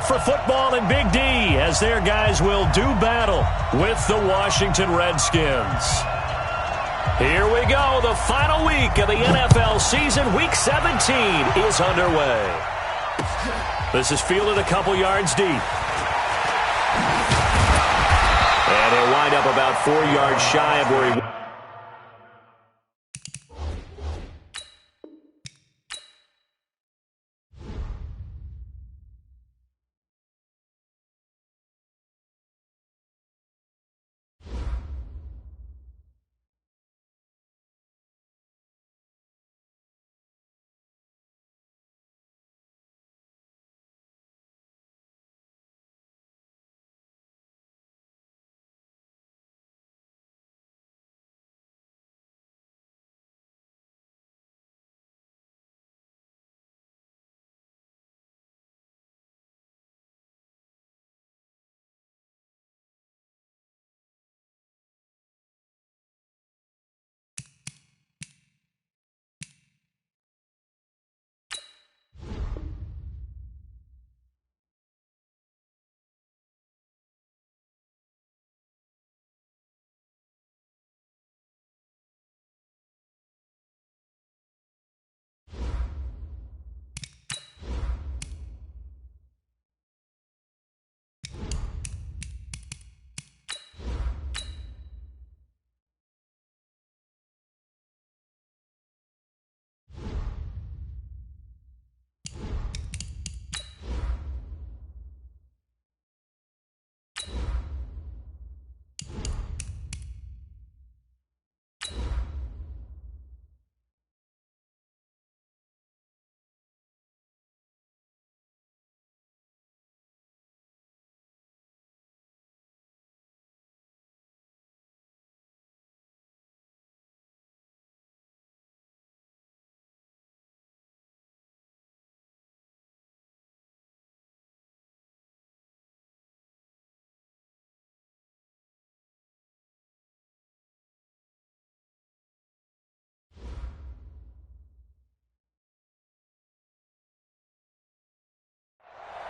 set for football in Big D as their guys will do battle with the Washington Redskins. Here we go. The final week of the NFL season. Week 17 is underway. This is fielded a couple yards deep. And he'll wind up about 4 yards shy of where he...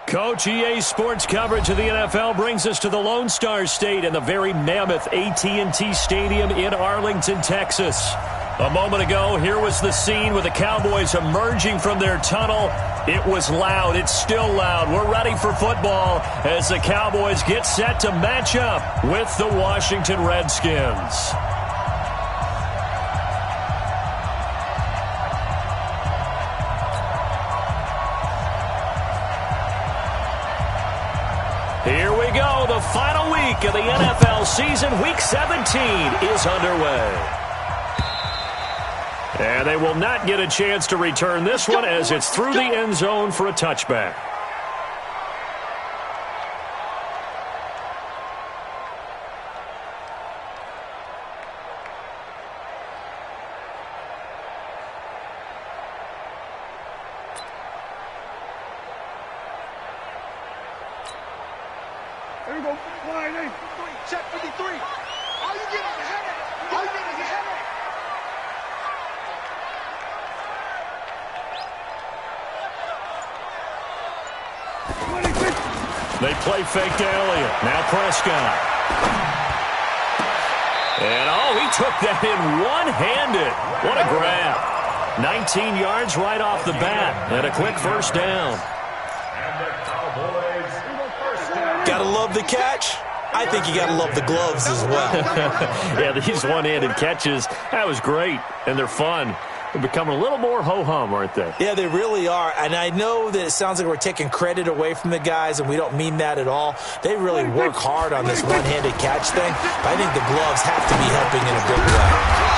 Coach, EA Sports coverage of the NFL brings us to the Lone Star State and the very mammoth AT&T Stadium in Arlington, Texas. A moment ago, here was the scene with the Cowboys emerging from their tunnel. It was loud. It's still loud. We're ready for football as the Cowboys get set to match up with the Washington Redskins. Here we go. The final week of the NFL season. Week 17 is underway. And they will not get a chance to return this one as it's through the end zone for a touchback. There you go. Line 8. Check 53. All you get is a headache. All you get is a headache. They play fake to Elliott. Now Prescott. And, he took that in one-handed. What a grab. 19 yards right off the bat. And a quick first down. Gotta love the catch. I think you gotta love the gloves as well. Yeah, these one-handed catches, that was great. And they're fun. They're becoming a little more ho-hum, aren't they? Yeah, they really are. And I know that it sounds like we're taking credit away from the guys, and we don't mean that at all. They really work hard on this one-handed catch thing. But I think the gloves have to be helping in a big way.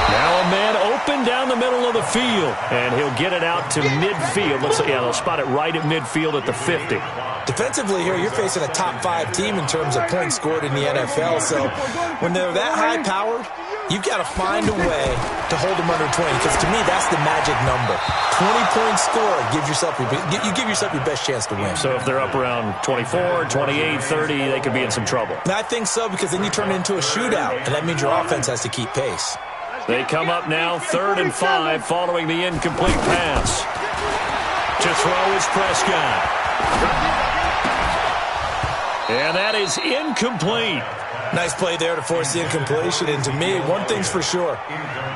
Now a man open down the middle of the field, and he'll get it out to midfield. They'll spot it right at midfield at the 50. Defensively here, you're facing a top-5 team in terms of points scored in the NFL. So when they're that high-powered, you've got to find a way to hold them under 20, because to me, that's the magic number. 20-point score, you give yourself your best chance to win. So if they're up around 24, 28, 30, they could be in some trouble. And I think so, because then you turn it into a shootout, and that means your offense has to keep pace. They come up now 3rd and 5 following the incomplete pass. To throw is Prescott. And that is incomplete. Nice play there to force the incompletion. And to me, one thing's for sure.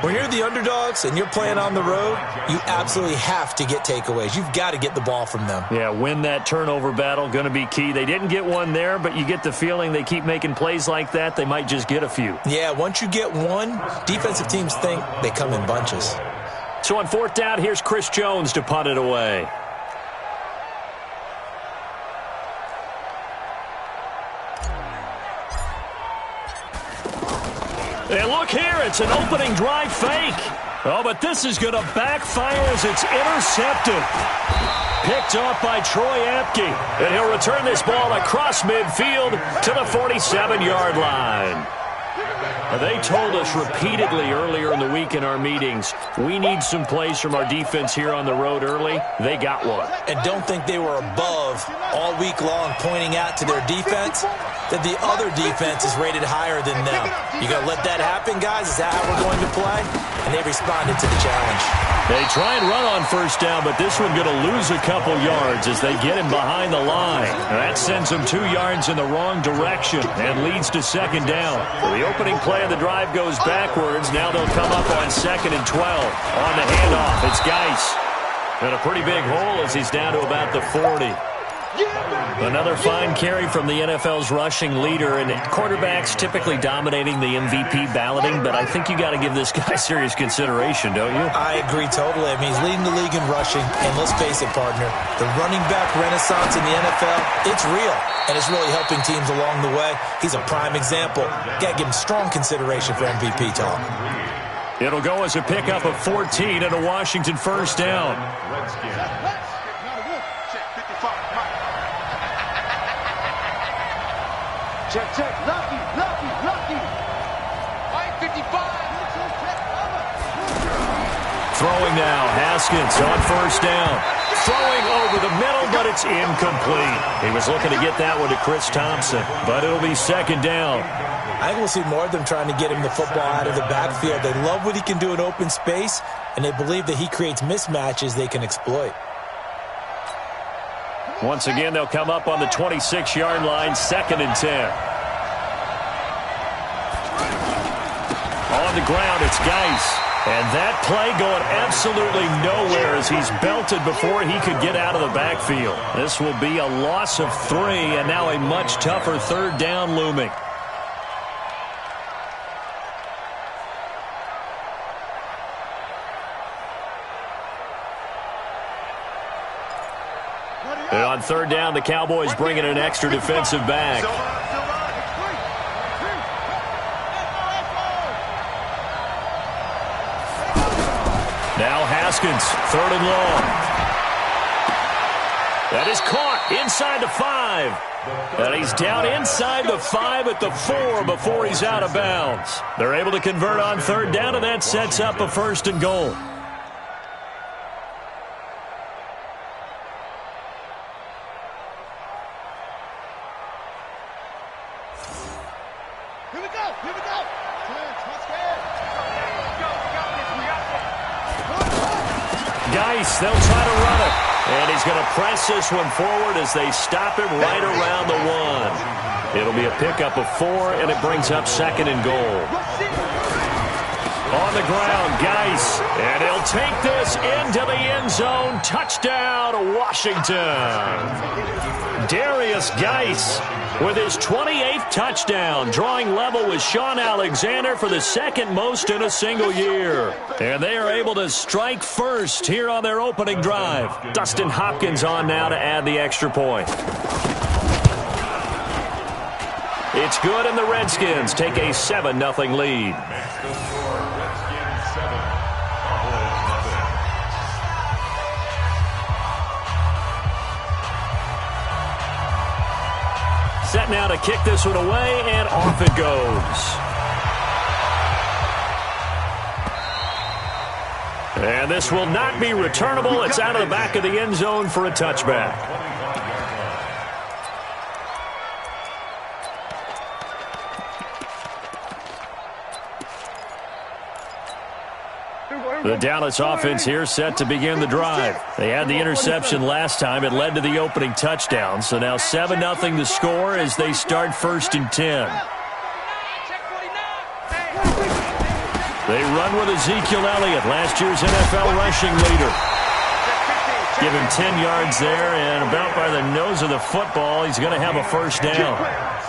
When you're the underdogs and you're playing on the road, you absolutely have to get takeaways. You've got to get the ball from them. Yeah, win that turnover battle, going to be key. They didn't get one there, but you get the feeling they keep making plays like that, they might just get a few. Yeah, once you get one, defensive teams think they come in bunches. So on 4th down, here's Chris Jones to punt it away. And look here, it's an opening drive fake. Oh, but this is going to backfire as it's intercepted. Picked off by Troy Apke. And he'll return this ball across midfield to the 47-yard line. They told us repeatedly earlier in the week in our meetings, we need some plays from our defense here on the road early. They got one. And don't think they were above all week long pointing out to their defense that the other defense is rated higher than them. You going to let that happen, guys? Is that how we're going to play? And they responded to the challenge. They try and run on 1st down, but this one going to lose a couple yards as they get him behind the line. And that sends them 2 yards in the wrong direction and leads to 2nd down. So the opening play of the drive goes backwards. Now they'll come up on 2nd and 12. On the handoff, it's Geis. And a pretty big hole as he's down to about the 40. Another fine carry from the NFL's rushing leader, and quarterbacks typically dominating the MVP balloting, but I think you got to give this guy serious consideration, don't you? I agree totally. I mean, he's leading the league in rushing, and let's face it, partner, the running back renaissance in the NFL, it's real, and it's really helping teams along the way. He's a prime example. Got to give him strong consideration for MVP talk. It'll go as a pickup of 14 and a Washington 1st down. Check, lucky. White 55. Throwing now, Haskins on 1st down. Throwing over the middle, but it's incomplete. He was looking to get that one to Chris Thompson, but it'll be 2nd down. I think we'll see more of them trying to get him the football out of the backfield. They love what he can do in open space, and they believe that he creates mismatches they can exploit. Once again, they'll come up on the 26-yard line, 2nd and 10. On the ground, it's Geis. And that play going absolutely nowhere as he's belted before he could get out of the backfield. This will be a loss of 3, and now a much tougher 3rd down looming. And on 3rd down, the Cowboys bring in an extra defensive back. Now Haskins, 3rd and long. That is caught inside the 5. And he's down inside the 5 at the 4 before he's out of bounds. They're able to convert on 3rd down, and that sets up a 1st and goal. Geis, they'll try to run it. And he's going to press this one forward as they stop him right around the 1. It'll be a pickup of 4, and it brings up 2nd and goal. On the ground, Geis. And he'll take this into the end zone. Touchdown, Washington. Darius Geis with his 28th touchdown, drawing level with Sean Alexander for the 2nd most in a single year. And they are able to strike first here on their opening drive. Dustin Hopkins on now to add the extra point. It's good, and the Redskins take a 7-0 lead. Set now to kick this one away, and off it goes. And this will not be returnable. It's out of the back of the end zone for a touchback. The Dallas offense here set to begin the drive. They had the interception last time. It led to the opening touchdown. So now 7-0 the score as they start 1st and 10. They run with Ezekiel Elliott, last year's NFL rushing leader. Give him 10 yards there, and about by the nose of the football, he's going to have a 1st down.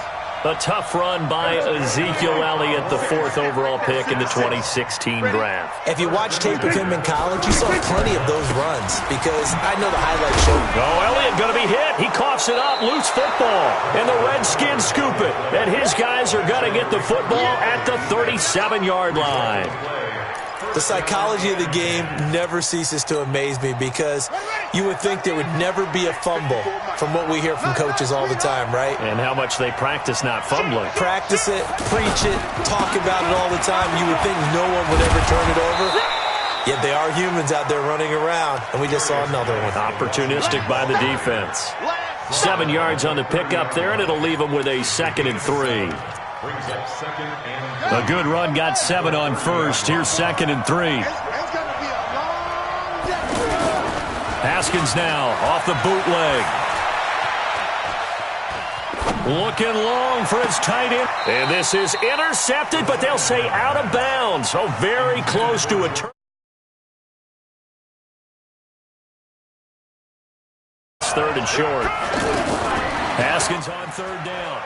A tough run by Ezekiel Elliott, the 4th overall pick in the 2016 draft. If you watch tape of him in college, you saw plenty of those runs because I know the highlight show. Oh, Elliott going to be hit. He coughs it up, loose football, and the Redskins scoop it. And his guys are going to get the football at the 37-yard line. The psychology of the game never ceases to amaze me because you would think there would never be a fumble from what we hear from coaches all the time, right? And how much they practice not fumbling. Practice it, preach it, talk about it all the time. You would think no one would ever turn it over. Yet they are humans out there running around, and we just saw another one. Opportunistic by the defense. 7 yards on the pickup there, and it'll leave them with a 2nd and 3. A good run got 7 on 1st. Here's 2nd and 3. Haskins now off the bootleg. Looking long for his tight end. And this is intercepted, but they'll say out of bounds. So very close to a turn. 3rd and short. Haskins on 3rd down.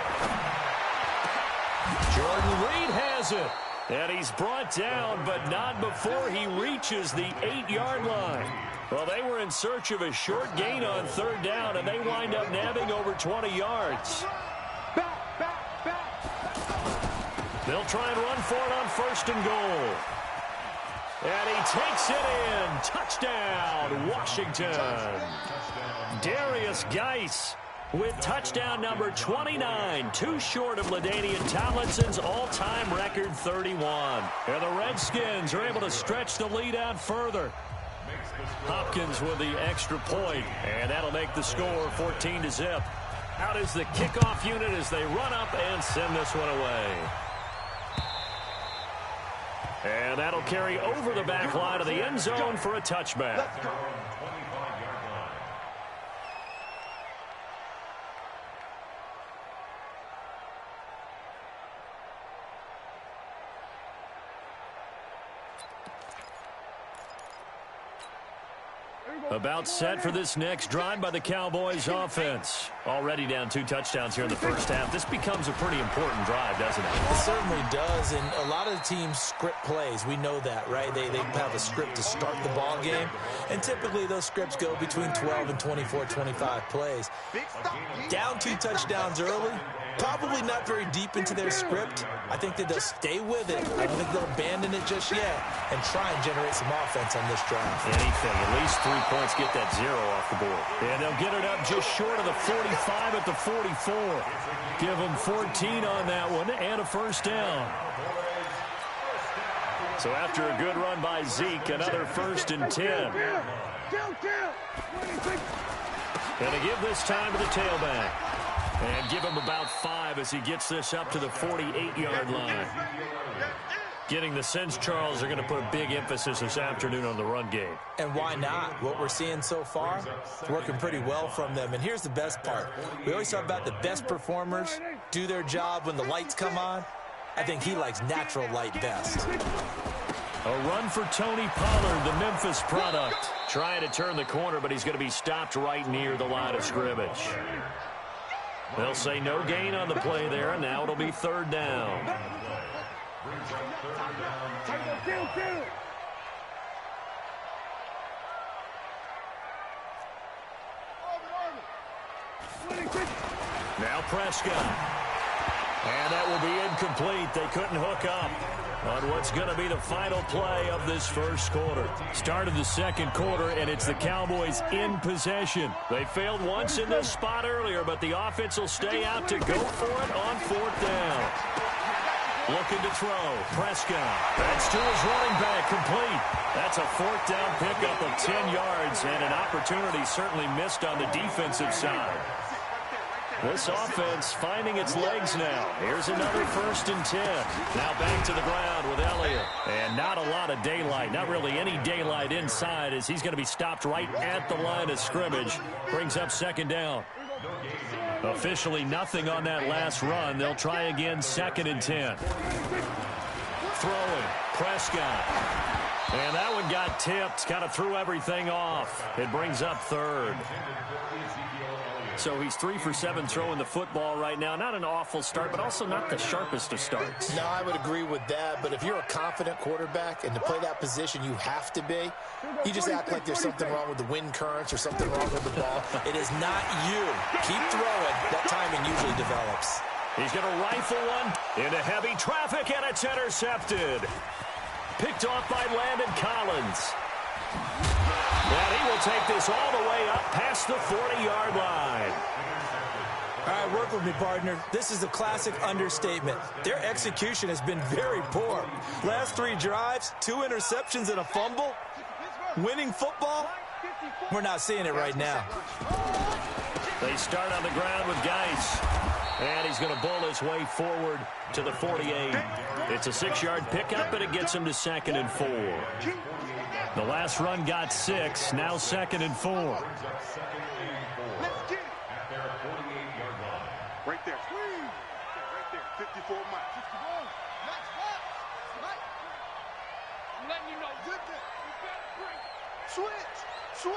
Jordan Reed has it. And he's brought down, but not before he reaches the 8-yard line. Well, they were in search of a short gain on 3rd down, and they wind up nabbing over 20 yards. They'll try and run for it on 1st and goal. And he takes it in. Touchdown, Washington. Darius Geis with touchdown number 29, too short of LaDainian Tomlinson's all-time record 31. And the Redskins are able to stretch the lead out further. Hopkins with the extra point, and that'll make the score 14-0. Out is the kickoff unit as they run up and send this one away. And that'll carry over the back line of the end zone for a touchback. About set for this next drive by the Cowboys offense. Already down 2 touchdowns here in the 1st half. This becomes a pretty important drive, doesn't it? It certainly does, and a lot of the teams script plays. We know that, right? They have a script to start the ball game, and typically those scripts go between 12 and 24, 25 plays. Down 2 touchdowns early, probably not very deep into their script. I think that they'll stay with it. I don't think they'll abandon it just yet and try and generate some offense on this drive. Anything, at least 3 points, get that 0 off the board. And they'll get it up just short of the 45 at the 44. Give them 14 on that one and a 1st down. So after a good run by Zeke, another 1st and 10. Going to give this time to the tailback. And give him about 5 as he gets this up to the 48-yard line. Getting the sense Charles are going to put a big emphasis this afternoon on the run game. And why not? What we're seeing so far, it's working pretty well from them. And here's the best part. We always talk about the best performers do their job when the lights come on. I think he likes natural light best. A run for Tony Pollard, the Memphis product. Trying to turn the corner, but he's going to be stopped right near the line of scrimmage. They'll say no gain on the play there, and now it'll be 3rd down. Now Prescott. And that will be incomplete. They couldn't hook up on what's going to be the final play of this 1st quarter. Start of the 2nd quarter, and it's the Cowboys in possession. They failed once in this spot earlier, but the offense will stay out to go for it on 4th down. Looking to throw. Prescott. That's to his running back, complete. That's a 4th down pickup of 10 yards, and an opportunity certainly missed on the defensive side. This offense finding its legs now. Here's another 1st and 10. Now back to the ground with Elliott. And not a lot of daylight. Not really any daylight inside as he's going to be stopped right at the line of scrimmage. Brings up 2nd down. Officially nothing on that last run. They'll try again 2nd and 10. Throwing. Prescott. And that one got tipped. Kind of threw everything off. It brings up 3rd. So he's 3 for 7 throwing the football right now. Not an awful start, but also not the sharpest of starts. No, I would agree with that. But if you're a confident quarterback and to play that position you have to be, you just act like there's something wrong with the wind currents or something wrong with the ball. It is not you. Keep throwing. That timing usually develops. He's going to rifle one into heavy traffic, and it's intercepted. Picked off by Landon Collins. And he will take this all the way up past the 40-yard line. All right, work with me, partner. This is a classic understatement. Their execution has been very poor. Last 3 drives, 2 interceptions and a fumble. Winning football? We're not seeing it right now. They start on the ground with Geis. And he's going to bull his way forward to the 48. It's a 6-yard pickup, and it gets him to 2nd and 4. The last run got 6, now 2nd and 4. Let's get it. Right there. Right there. 54 miles. I'm letting you know. Good there. Switch.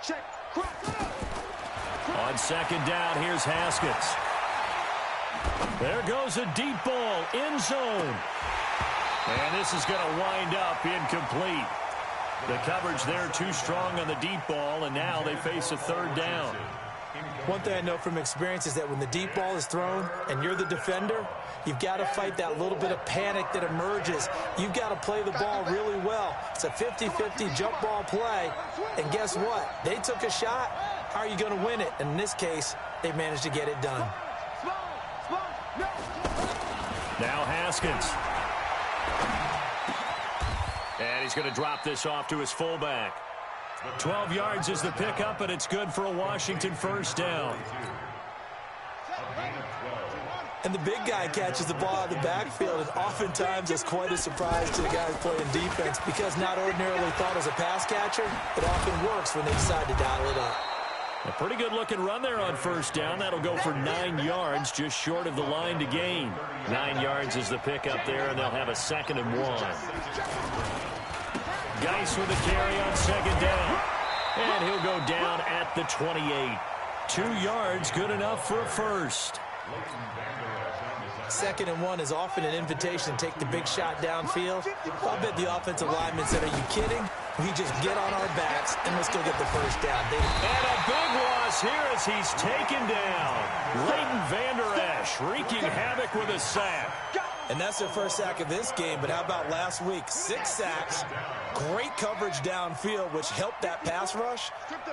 Check. On 2nd down, here's Haskins. There goes a deep ball, end zone. And this is going to wind up incomplete. The coverage there too strong on the deep ball, and now they face a 3rd down. One thing I know from experience is that when the deep ball is thrown and you're the defender, you've got to fight that little bit of panic that emerges. You've got to play the ball really well. It's a 50-50 jump ball play, and guess what? They took a shot. How are you going to win it? And in this case, they managed to get it done. Now Haskins. And he's going to drop this off to his fullback. 12 yards is the pickup, and it's good for a Washington 1st down. And the big guy catches the ball out of the backfield, and oftentimes it's quite a surprise to the guys playing defense because not ordinarily thought as a pass catcher, it often works when they decide to dial it up. A pretty good-looking run there on 1st down. That'll go for 9 yards, just short of the line to gain. 9 yards is the pickup there, and they'll have a 2nd and 1. Geis with a carry on 2nd down. And he'll go down at the 28. 2 yards, good enough for a 1st. 2nd and 1 is often an invitation to take the big shot downfield. I'll bet the offensive lineman said, are you kidding? We just get on our backs and let's go get the 1st down. And a big loss here as he's taken down. Leighton Vander Esch wreaking havoc with a sack. And that's their first sack of this game, but how about last week? 6 sacks, great coverage downfield, which helped that pass rush.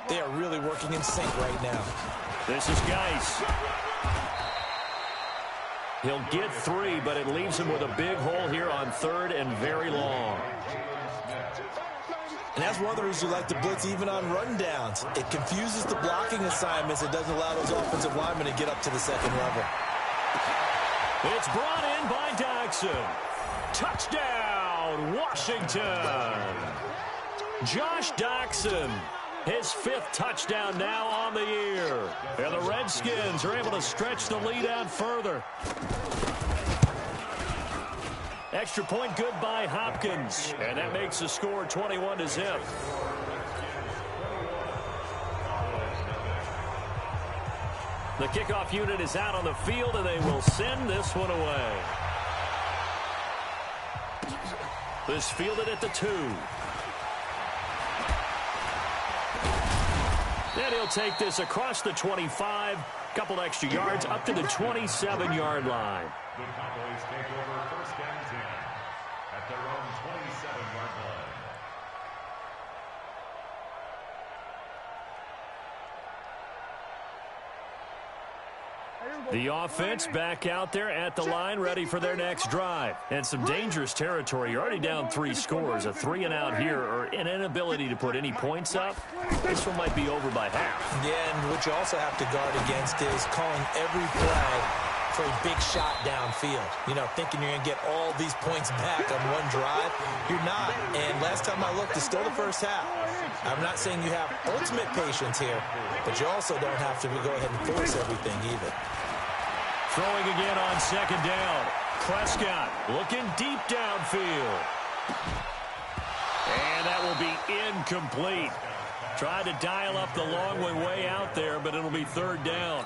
They are really working in sync right now. This is Geis. He'll get 3, but it leaves him with a big hole here on 3rd and very long. And that's one of the reasons you like to blitz even on rundowns. It confuses the blocking assignments. It doesn't allow those offensive linemen to get up to the 2nd level. It's brought in by Doxson. Touchdown, Washington. Josh Doxson, his 5th touchdown now on the year. And the Redskins are able to stretch the lead out further. Extra point good by Hopkins. And that makes the score 21-0. The kickoff unit is out on the field, and they will send this one away. This fielded at the 2. Then he'll take this across the 25, couple extra yards, up to the 27-yard line. The Cowboys take over 1st and 10 at their own 27-yard line. The offense back out there at the line, ready for their next drive. And some dangerous territory. You're already down 3 scores. A 3-and-out here, or an inability to put any points up. This one might be over by half. Yeah, and what you also have to guard against is calling every play for a big shot downfield. You know, thinking you're going to get all these points back on one drive. You're not. And last time I looked, it's still the first half. I'm not saying you have ultimate patience here, but you also don't have to go ahead and force everything either. Throwing again on 2nd down. Prescott looking deep downfield. And that will be incomplete. Tried to dial up the long way out there, but it'll be 3rd down.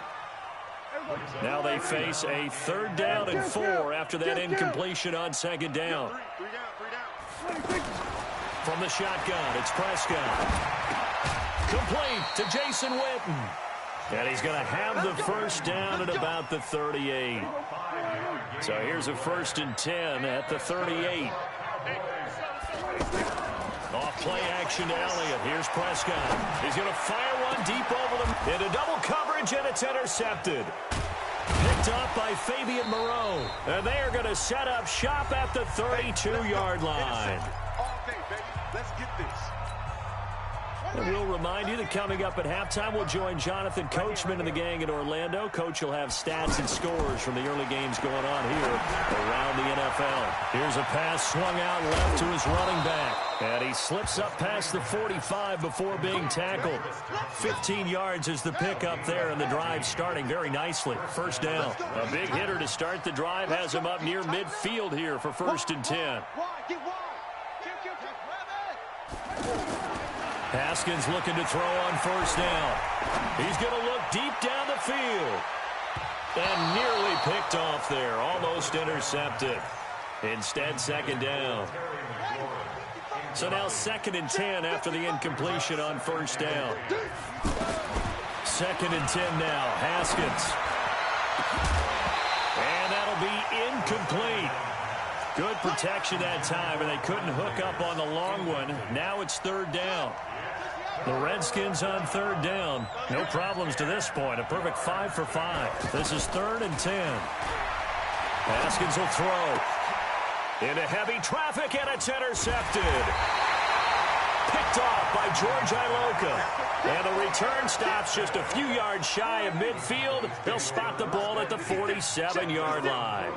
Now they face a 3rd down and 4 after that incompletion on 2nd down. From the shotgun, it's Prescott. Complete to Jason Witten. And he's going to have the 1st down at about the 38. So here's a 1st and 10 at the 38. Off play action to Elliott. Here's Prescott. He's going to fire one deep over them into double coverage, and it's intercepted. Picked up by Fabian Moreau. And they are going to set up shop at the 32-yard line. All day, baby. Let's get this. And we'll remind you that coming up at halftime, we'll join Jonathan Coachman and the gang in Orlando. Coach will have stats and scores from the early games going on here around the NFL. Here's a pass swung out left to his running back. And he slips up past the 45 before being tackled. 15 yards is the pickup there, and the drive starting very nicely. 1st down. A big hitter to start the drive has him up near midfield here for 1st and 10. Haskins looking to throw on 1st down. He's going to look deep down the field. And nearly picked off there. Almost intercepted. Instead, 2nd down. So now 2nd and 10 after the incompletion on 1st down. 2nd and 10 now. Haskins. And that'll be incomplete. Good protection that time, and they couldn't hook up on the long one. Now it's 3rd down. The Redskins on 3rd down. No problems to this point. A perfect 5 for 5. This is 3rd and 10. Haskins will throw. Into heavy traffic, and it's intercepted. Picked off by George Iloka. And the return stops just a few yards shy of midfield. They'll spot the ball at the 47-yard line.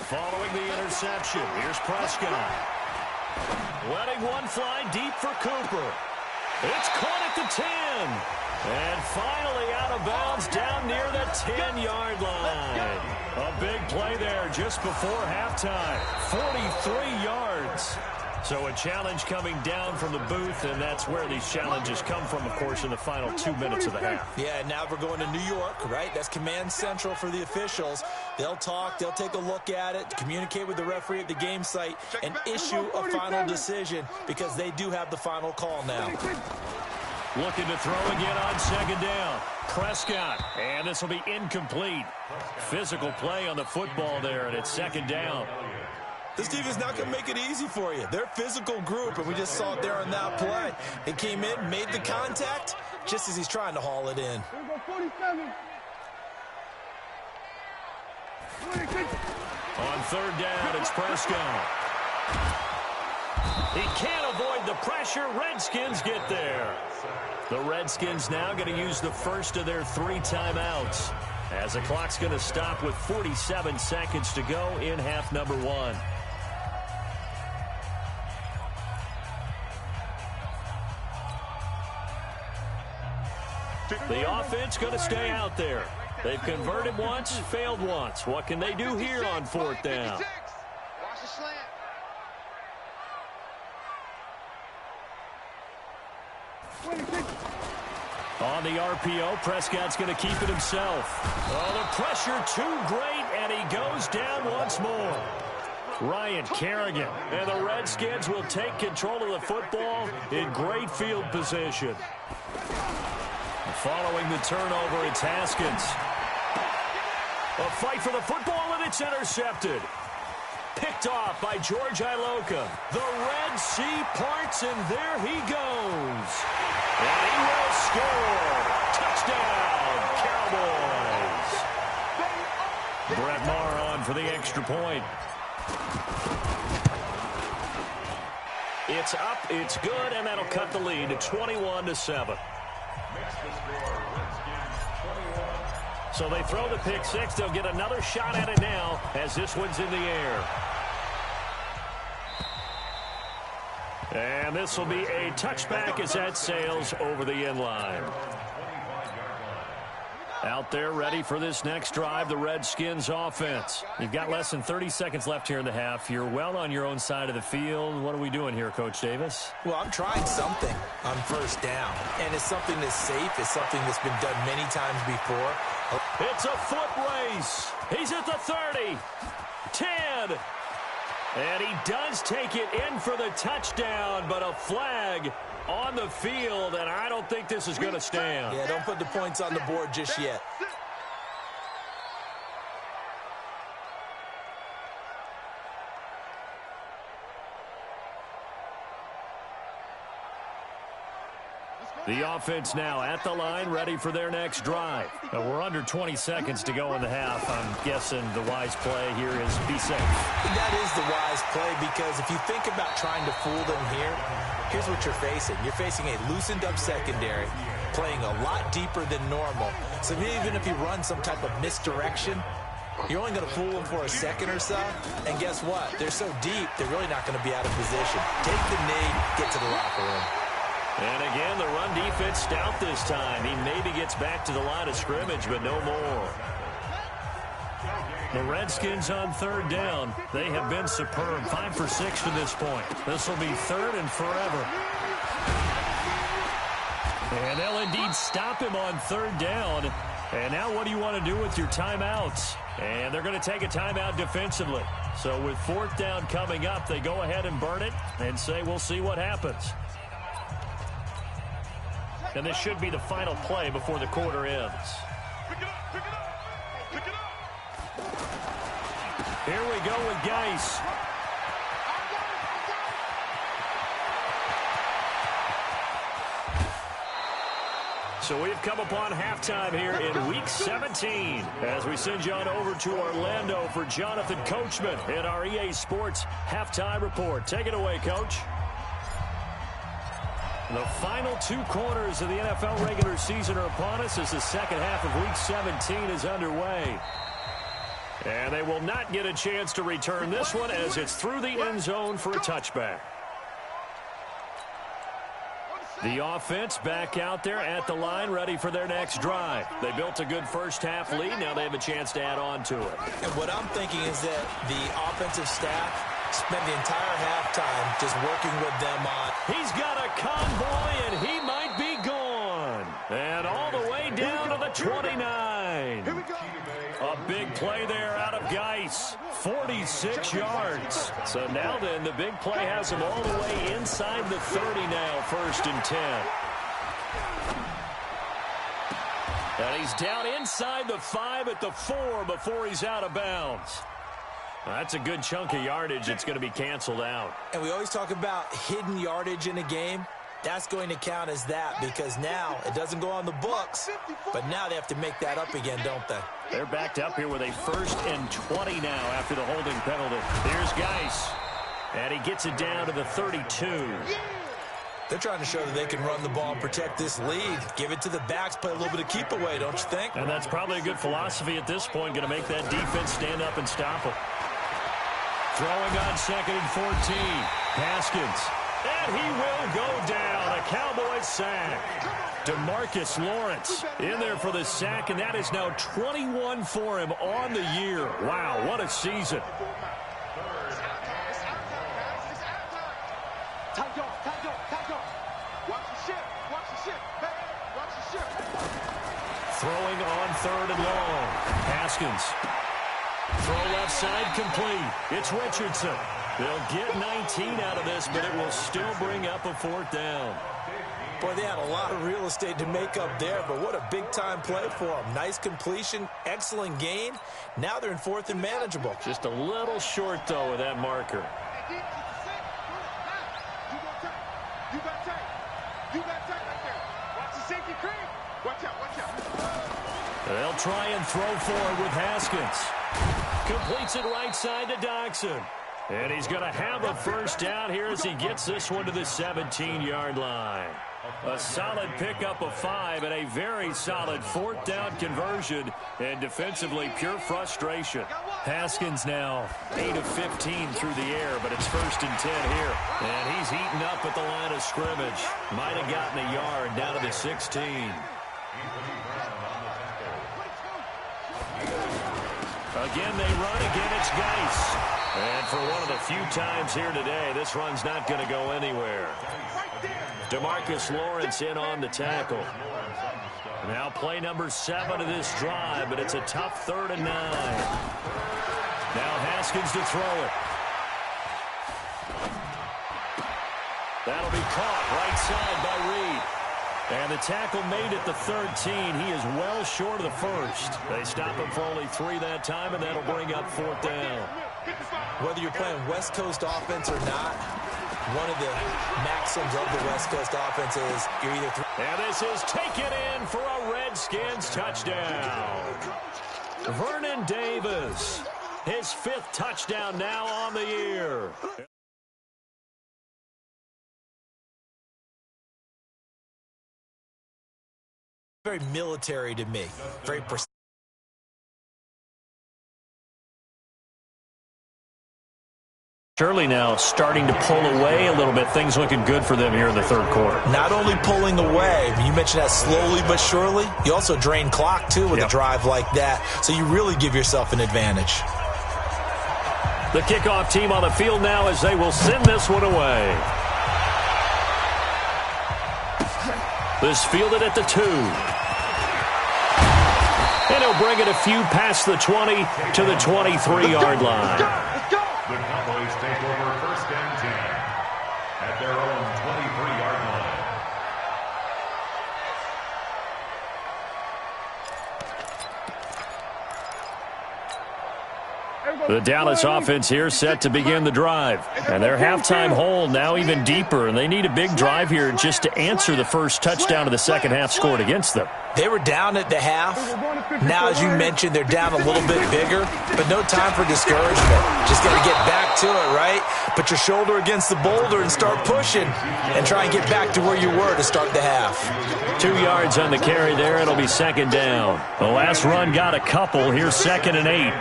Following the interception, here's Prescott. Letting one fly deep for Cooper. It's caught at the 10. And finally out of bounds down near the 10-yard line. A big play there just before halftime. 43 yards. So a challenge coming down from the booth, and that's where these challenges come from, of course, in the final 2 minutes of the half. Yeah, now we're going to New York, right? That's command central for the officials. They'll talk, they'll take a look at it, communicate with the referee at the game site, and issue a final decision because they do have the final call now. Looking to throw again on 2nd down. Prescott, and this will be incomplete. Physical play on the football there, and it's 2nd down. This team is not going to make it easy for you. They're a physical group, and we just saw it there on that play. He came in, made the contact, just as he's trying to haul it in. On 3rd down, it's Prescott. He can't avoid the pressure. Redskins get there. The Redskins now going to use the first of their 3 timeouts, as the clock's going to stop with 47 seconds to go in half number 1. The offense going to stay out there. They've converted once, failed once. What can they do here on 4th down? Watch the slant. On the RPO, Prescott's going to keep it himself. Oh, the pressure too great, and he goes down once more. Ryan Kerrigan, and the Redskins will take control of the football in great field position. Following the turnover, it's Haskins. A fight for the football, and it's intercepted. Picked off by George Iloka. The Red Sea parts, and there he goes. And he will score. Touchdown, Cowboys. Brett Maher on for the extra point. It's up, it's good, and that'll cut the lead to 21-7. So they throw the pick six. They'll get another shot at it now as this one's in the air. And this will be a touchback as that sails over the end line. Out there ready for this next drive, the Redskins offense. You've got less than 30 seconds left here in the half. You're well on your own side of the field. What are we doing here, Coach Davis? Well, I'm trying something on first down, and it's something that's safe. It's something that's been done many times before. It's a foot race. He's at the 30, 10, and he does take it in for the touchdown, but a flag on the field, and I don't think this is going to stand. Yeah, don't put the points on the board just yet. The offense now at the line, ready for their next drive. We're under 20 seconds to go in the half. I'm guessing the wise play here is be safe. That is the wise play, because if you think about trying to fool them here, here's what you're facing. You're facing a loosened-up secondary, playing a lot deeper than normal. So even if you run some type of misdirection, you're only going to fool them for a second or so. And guess what? They're so deep, they're really not going to be out of position. Take the knee, get to the locker room. And again, the run defense stout this time. He maybe gets back to the line of scrimmage, but no more. The Redskins on third down. They have been superb. 5 for 6 to this point. This will be third and forever. And they'll indeed stop him on third down. And now what do you want to do with your timeouts? And they're going to take a timeout defensively. So with fourth down coming up, they go ahead and burn it and say, we'll see what happens. And this should be the final play before the quarter ends. Pick it up, pick it up, pick it up. Here we go with Geis. So we've come upon halftime here in Week 17 as we send you on over to Orlando for Jonathan Coachman in our EA Sports Halftime Report. Take it away, Coach. The final two quarters of the NFL regular season are upon us as the second half of Week 17 is underway. And they will not get a chance to return this one as it's through the end zone for a touchback. The offense back out there at the line, ready for their next drive. They built a good first half lead. Now they have a chance to add on to it. And what I'm thinking is that the offensive staff spent the entire halftime just working with them on. He's got a convoy, and he might be gone. And all the way down to the 29. Here we go. A big play there out of Geis. 46 yards. So now then, the big play has him all the way inside the 30 now, 1st and 10. And he's down inside the 5 at the 4 before he's out of bounds. That's a good chunk of yardage. It's going to be canceled out. And we always talk about hidden yardage in a game. That's going to count as that because now it doesn't go on the books, but now they have to make that up again, don't they? They're backed up here with a 1st and 20 now after the holding penalty. Here's Geis, and he gets it down to the 32. They're trying to show that they can run the ball and protect this lead. Give it to the backs, play a little bit of keep away, don't you think? And that's probably a good philosophy at this point, going to make that defense stand up and stop them. Throwing on 2nd and 14. Haskins. And he will go down. A Cowboys sack. DeMarcus Lawrence in there for the sack, and that is now 21 for him on the year. Wow, what a season. Throwing on 3rd and long. Haskins. Throw left side complete. It's Richardson. They'll get 19 out of this, but it will still bring up a 4th down. Boy, they had a lot of real estate to make up there, but what a big-time play for them. Nice completion, excellent gain. Now they're in 4th and manageable. Just a little short, though, with that marker. You got tight right there. Watch the safety cream. Watch out, watch out. They'll try and throw forward with Haskins. Completes it right side to Doxson. And he's going to have a first down here as he gets this one to the 17-yard line. A solid pickup of 5 and a very solid 4th down conversion. And defensively, pure frustration. Haskins now 8 of 15 through the air, but it's 1st and 10 here. And he's eaten up at the line of scrimmage. Might have gotten a yard down to the 16. Again, they run. Again, it's Geis. And for one of the few times here today, this run's not going to go anywhere. DeMarcus Lawrence in on the tackle. Now play number 7 of this drive, but it's a tough 3rd and 9. Now Haskins to throw it. That'll be caught right side by Reed. And the tackle made at the 13. He is well short of the 1st. They stop him for only 3 that time, and that'll bring up 4th down. Whether you're playing West Coast offense or not, one of the maxims of the West Coast offense is you're either... And this is taken in for a Redskins touchdown. Vernon Davis, his 5th touchdown now on the year. Very military to me. Very precise. Shirley now starting to pull away a little bit. Things looking good for them here in the 3rd quarter. Not only pulling away, but you mentioned that slowly but surely. You also drain clock, too, with a drive like that. So you really give yourself an advantage. The kickoff team on the field now as they will send this one away. This fielded at the 2. And he'll bring it a few past the 20 to the 23-yard line. The Cowboys take over 1st and 10 at their own 23-yard line. The Dallas offense here set to begin the drive. And their halftime hold now even deeper. And they need a big drive here just to answer the first touchdown of the second half scored against them. They were down at the half. Now, as you mentioned, they're down a little bit bigger, but no time for discouragement. Just got to get back to it, right? Put your shoulder against the boulder and start pushing and try and get back to where you were to start the half. 2 yards on the carry there. It'll be 2nd down. The last run got a couple. Here's 2nd and 8.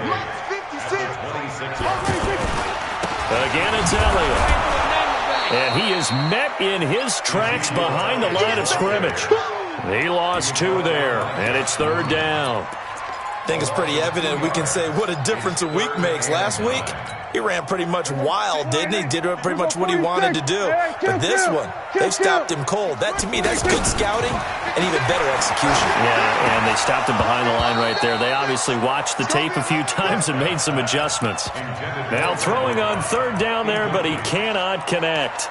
Again, it's Elliott. And he is met in his tracks behind the line of scrimmage. He lost 2 there, and it's 3rd down. I think it's pretty evident. We can say what a difference a week makes. Last week, he ran pretty much wild, didn't he? Did pretty much what he wanted to do. But this one, they stopped him cold. That, to me, that's good scouting and even better execution. Yeah, and they stopped him behind the line right there. They obviously watched the tape a few times and made some adjustments. Now throwing on 3rd down there, but he cannot connect.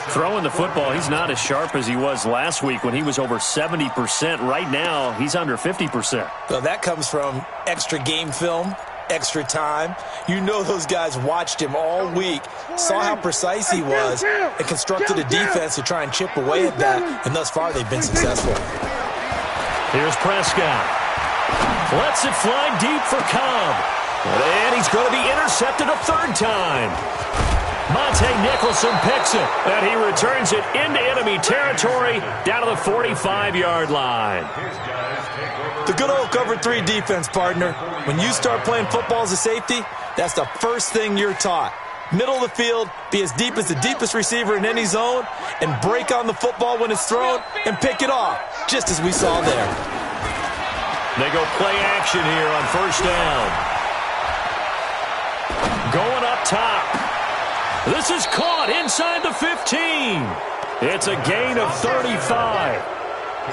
Throwing the football, he's not as sharp as he was last week when he was over 70%. Right now, he's under 50%. So that comes from extra game film, extra time. You know those guys watched him all week, saw how precise he was, and constructed a defense to try and chip away at that, and thus far they've been successful. Here's Prescott. Lets it fly deep for Cobb. And he's going to be intercepted a 3rd time. Monte Nicholson picks it, and he returns it into enemy territory down to the 45-yard line. The good old cover 3 defense, partner. When you start playing football as a safety, that's the first thing you're taught. Middle of the field, be as deep as the deepest receiver in any zone, and break on the football when it's thrown and pick it off, just as we saw there. They go play action here on 1st down. Going up top. This is caught inside the 15. It's a gain of 35.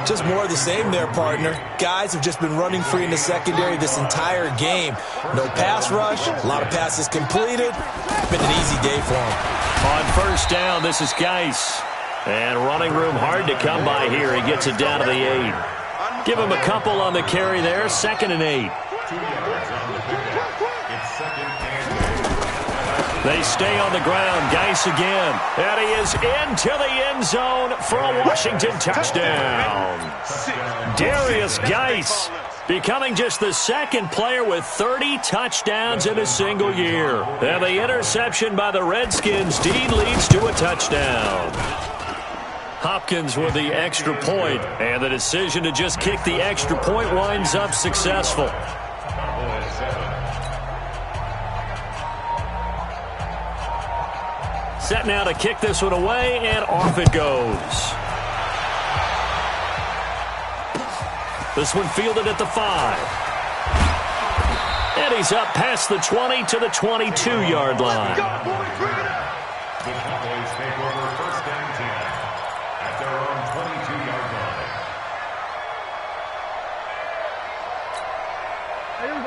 Just more of the same there, partner. Guys have just been running free in the secondary this entire game. No pass rush, a lot of passes completed. Been an easy day for them. On 1st down, this is Geis. And running room hard to come by here. He gets it down to the 8. Give him a couple on the carry there. 2nd and 8. 2 yards on the pickup. It's 2nd and 8. They stay on the ground. Geis again. And he is into the end zone for a Washington touchdown. Darius Geis becoming just the second player with 30 touchdowns in a single year. And the interception by the Redskins deed leads to a touchdown. Hopkins with the extra point, and the decision to just kick the extra point winds up successful. Set now to kick this one away, and off it goes. This one fielded at the 5. And he's up past the 20 to the 22-yard line. The Cowboys take over first and 10 at their own 22-yard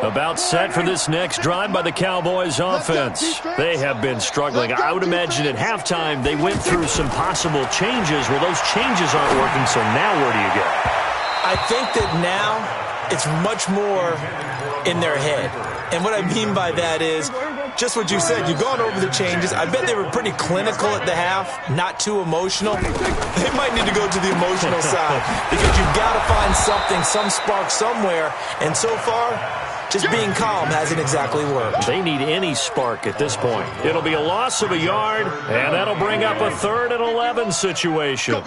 line. About set for this next drive by the Cowboys offense. They have been struggling. I would imagine at halftime they went through some possible changes. Well, those changes aren't working, so now where do you go? I think that now it's much more in their head. And what I mean by that is just what you said. You've gone over the changes. I bet they were pretty clinical at the half, not too emotional. They might need to go to the emotional side because you've got to find something, some spark somewhere. And so far, just being calm hasn't exactly worked. They need any spark at this point. It'll be a loss of a yard, and that'll bring up a 3rd and 11 situation.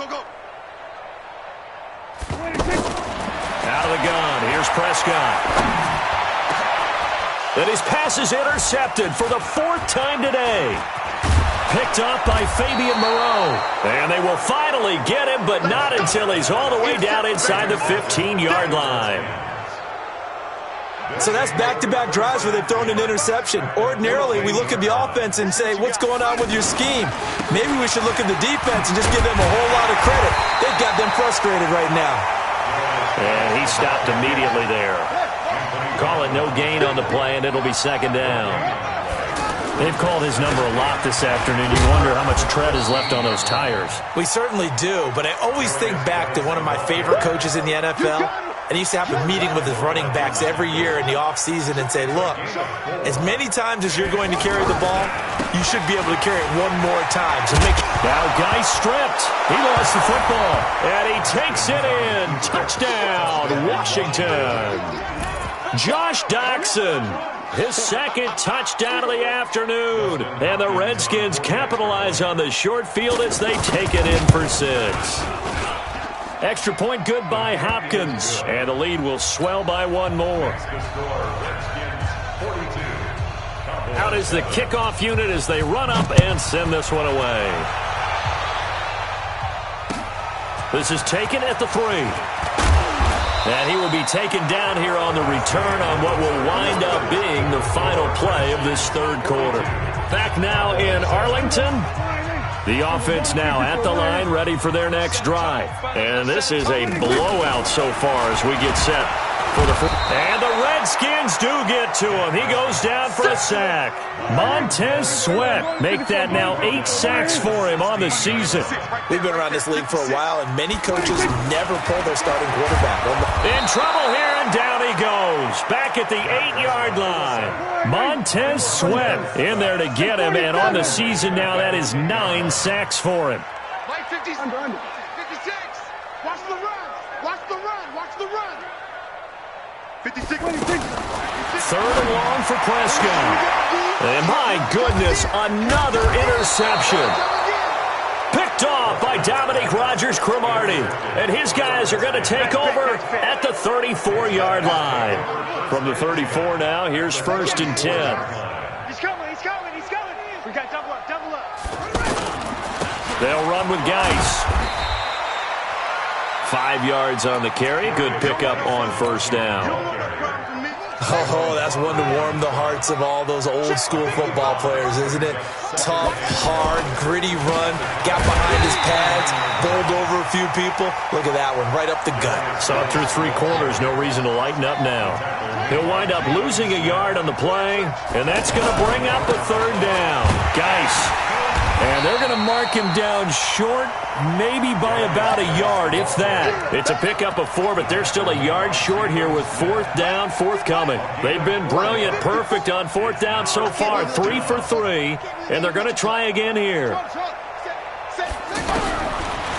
Out of the gun, here's Prescott. And his pass is intercepted for the 4th time today. Picked up by Fabian Moreau. And they will finally get him, but not until he's all the way down inside the 15-yard line. So that's back-to-back drives where they've thrown an interception. Ordinarily, we look at the offense and say, what's going on with your scheme? Maybe we should look at the defense and just give them a whole lot of credit. They've got them frustrated right now. And he stopped immediately there. Call it no gain on the play, and it'll be 2nd down. They've called his number a lot this afternoon. You wonder how much tread is left on those tires. We certainly do, but I always think back to one of my favorite coaches in the NFL. And he used to have a meeting with his running backs every year in the offseason and say, look, as many times as you're going to carry the ball, you should be able to carry it one more time. So now Geis stripped. He lost the football. And he takes it in. Touchdown, Washington. Josh Doctson, his 2nd touchdown of the afternoon. And the Redskins capitalize on the short field as they take it in for 6. Extra point good by Hopkins. And the lead will swell by 1 more. Out is the kickoff unit as they run up and send this one away. This is taken at the 3. And he will be taken down here on the return on what will wind up being the final play of this 3rd quarter. Back now in Arlington. The offense now at the line, ready for their next drive. And this is a blowout so far as we get set for the first. And the Redskins do get to him. He goes down for a sack. Montez Sweat make that now 8 sacks for him on the season. We've been around this league for a while, and many coaches never pull their starting quarterback. In trouble here, and down he goes. Back at the 8-yard line. Montez Sweat in there to get him, and on the season now, that is 9 sacks for him. 56. Watch the run. Watch the run. Watch the run. 56. 3rd and long for Prescott. And my goodness, another interception. Picked off by Dominique Rodgers-Cromartie. And his guys are going to take over at the 34-yard line. From the 34 now, here's 1st and 10. He's coming. We got double up. They'll run with Geis. 5 yards on the carry. Good pickup on 1st down. Oh, that's one to warm the hearts of all those old-school football players, isn't it? Tough, hard, gritty run. Got behind his pads, bowled over a few people. Look at that one, right up the gut. Saw it through 3 quarters. No reason to lighten up now. He'll wind up losing a yard on the play, and that's going to bring up a 3rd down. Geis. And they're going to mark him down short, maybe by about a yard, if that. It's a pickup of 4, but they're still a yard short here with 4th down, forthcoming. They've been brilliant, perfect on 4th down so far, 3 for 3, and they're going to try again here.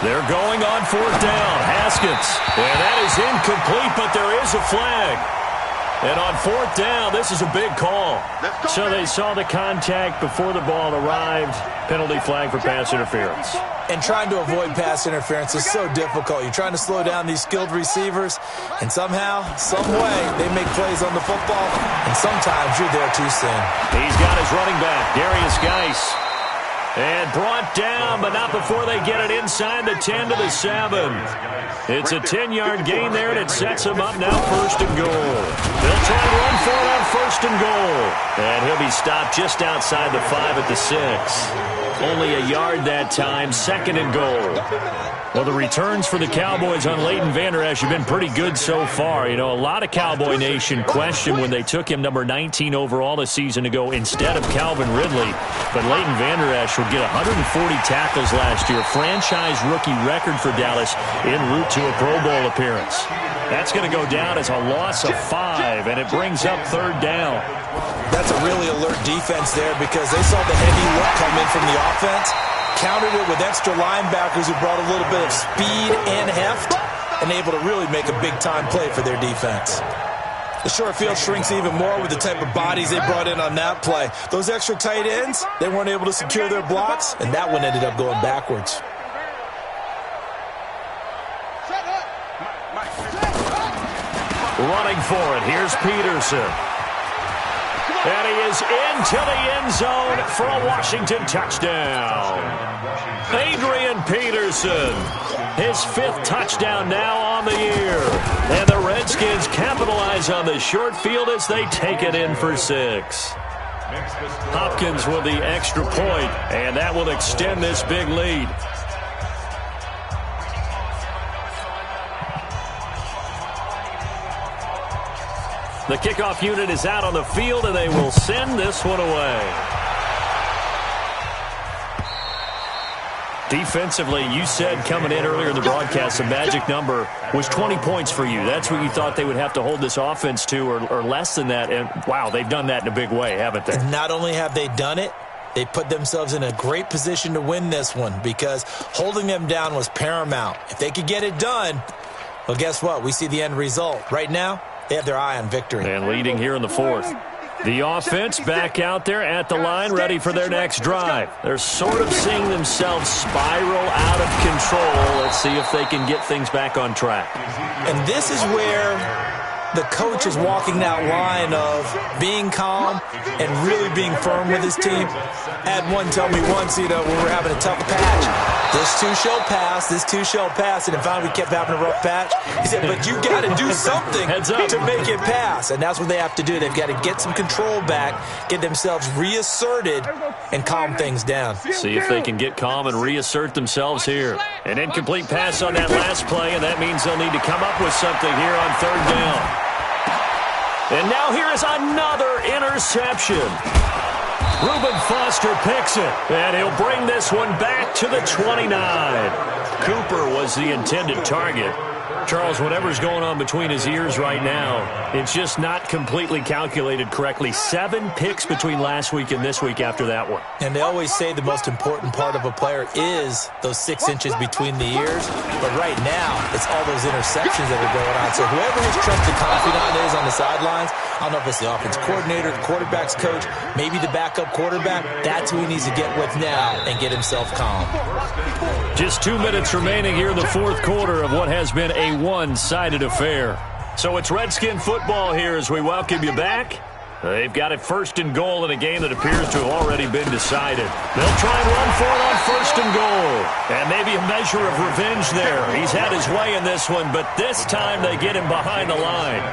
They're going on 4th down. Haskins. And that is incomplete, but there is a flag. And on 4th down, this is a big call. So they saw the contact before the ball arrived. Penalty flag for pass interference. And trying to avoid pass interference is so difficult. You're trying to slow down these skilled receivers, and somehow, some way, they make plays on the football, and sometimes you're there too soon. He's got his running back, Darius Geis. And brought down, but not before they get it inside the 10 to the 7. It's a 10-yard gain there, and it sets him up now 1st and goal. They'll try and run for it on 1st and goal. And he'll be stopped just outside the 5 at the 6. Only a yard that time, 2nd and goal. Well, the returns for the Cowboys on Leighton Vander Esch have been pretty good so far. You know, a lot of Cowboy Nation questioned when they took him number 19 overall a season ago instead of Calvin Ridley. But Leighton Vander Esch would get 140 tackles last year, franchise rookie record for Dallas en route to a Pro Bowl appearance. That's going to go down as a loss of 5, and it brings up 3rd down. That's a really alert defense there because they saw the heavy look come in from the offense, countered it with extra linebackers who brought a little bit of speed and heft, and able to really make a big-time play for their defense. The short field shrinks even more with the type of bodies they brought in on that play. Those extra tight ends, they weren't able to secure their blocks, and that one ended up going backwards. Running for it, here's Peterson. And he is into the end zone for a Washington touchdown. Adrian Peterson, his 5th touchdown now on the year. And the Redskins capitalize on the short field as they take it in for 6. Hopkins with the extra point, and that will extend this big lead. The kickoff unit is out on the field, and they will send this one away. Defensively, you said coming in earlier in the broadcast, the magic number was 20 points for you. That's what you thought they would have to hold this offense to, or less than that. And, wow, they've done that in a big way, haven't they? Not only have they done it, they put themselves in a great position to win this one because holding them down was paramount. If they could get it done, well, guess what? We see the end result. Right now, they have their eye on victory. And leading here in the 4th. The offense back out there at the line, ready for their next drive. They're sort of seeing themselves spiral out of control. Let's see if they can get things back on track. And this is where the coach is walking that line of being calm and really being firm with his team. I had one tell me once, when we're having a tough patch, this too shall pass, this too shall pass. And finally we kept having a rough patch. He said, but you got to do something to make it pass. And that's what they have to do. They've got to get some control back, get themselves reasserted, and calm things down. See if they can get calm and reassert themselves here. An incomplete pass on that last play, and that means they'll need to come up with something here on 3rd down. And now here is another interception. Reuben Foster picks it, and he'll bring this one back to the 29. Cooper was the intended target. Charles, whatever's going on between his ears right now, it's just not completely calculated correctly. 7 picks between last week and this week after that one. And they always say the most important part of a player is those 6 inches between the ears. But right now, it's all those interceptions that are going on. So whoever his trusted confidant is on the sidelines, I don't know if it's the offense coordinator, the quarterback's coach, maybe the backup quarterback, that's who he needs to get with now and get himself calm. Just 2 minutes remaining here in the 4th quarter of what has been a one-sided affair. So it's Redskin football here as we welcome you back. They've got it 1st and goal in a game that appears to have already been decided. They'll try and run for it on 1st and goal. And maybe a measure of revenge there. He's had his way in this one, but this time they get him behind the line.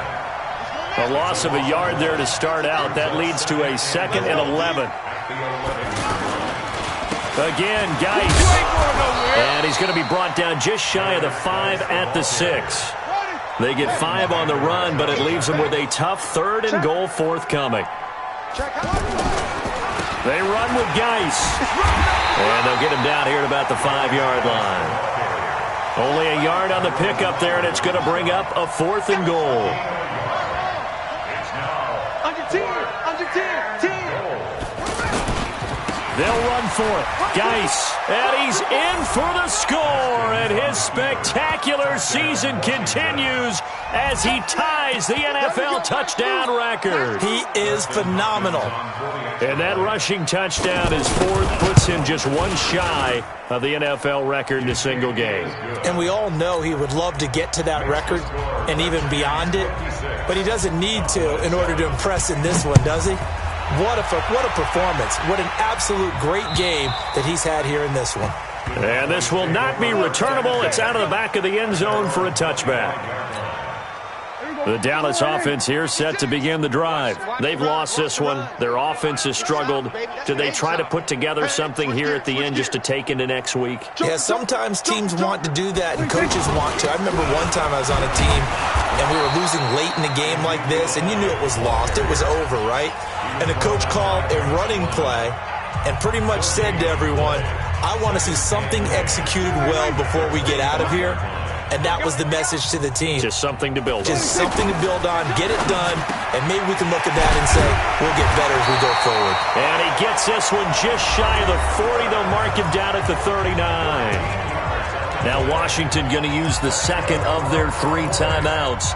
A loss of a yard there to start out. That leads to a 2nd and 11. Again, Geis. And he's going to be brought down just shy of the 5 at the 6. They get 5 on the run, but it leaves them with a tough 3rd and goal forthcoming. They run with Geis. And they'll get him down here at about the 5-yard line. Only a yard on the pickup there, and it's going to bring up a 4th and goal. They'll run for it. Geis, and he's in for the score, and his spectacular season continues as he ties the NFL touchdown record. He is phenomenal. And that rushing touchdown, his fourth, puts him just one shy of the NFL record in a single game. And we all know he would love to get to that record and even beyond it, but he doesn't need to in order to impress in this one, does he? What a performance. What an absolute great game that he's had here in this one. And this will not be returnable. It's out of the back of the end zone for a touchback. The Dallas offense here set to begin the drive. They've lost this one. Their offense has struggled. Do they try to put together something here at the end just to take into next week? Yeah, sometimes teams want to do that and coaches want to. I remember one time I was on a team and we were losing late in a game like this, and you knew it was lost. It was over, right? And the coach called a running play and pretty much said to everyone, I want to see something executed well before we get out of here. And that was the message to the team. Just something to build on. Just something to build on, get it done, and maybe we can look at that and say, we'll get better as we go forward. And he gets this one just shy of the 40. They'll mark him down at the 39. Now Washington going to use the second of their 3 timeouts.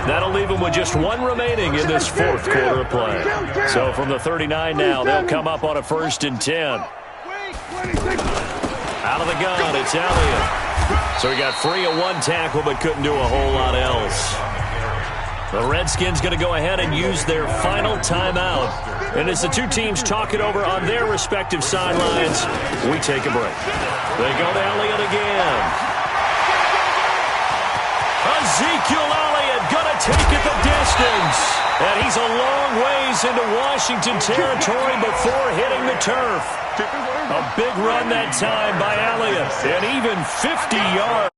That'll leave them with just one remaining in this fourth quarter of play. So from the 39 now, they'll come up on a 1st and 10. Out of the gun, it's Elliott. So he got free of one tackle but couldn't do a whole lot else. The Redskins going to go ahead and use their final timeout. And as the two teams talk it over on their respective sidelines, we take a break. They go to Elliott again. Ezekiel Elliott going to take it the distance. And he's a long ways into Washington territory before hitting the turf. A big run that time by Elliott. And even 50 yards.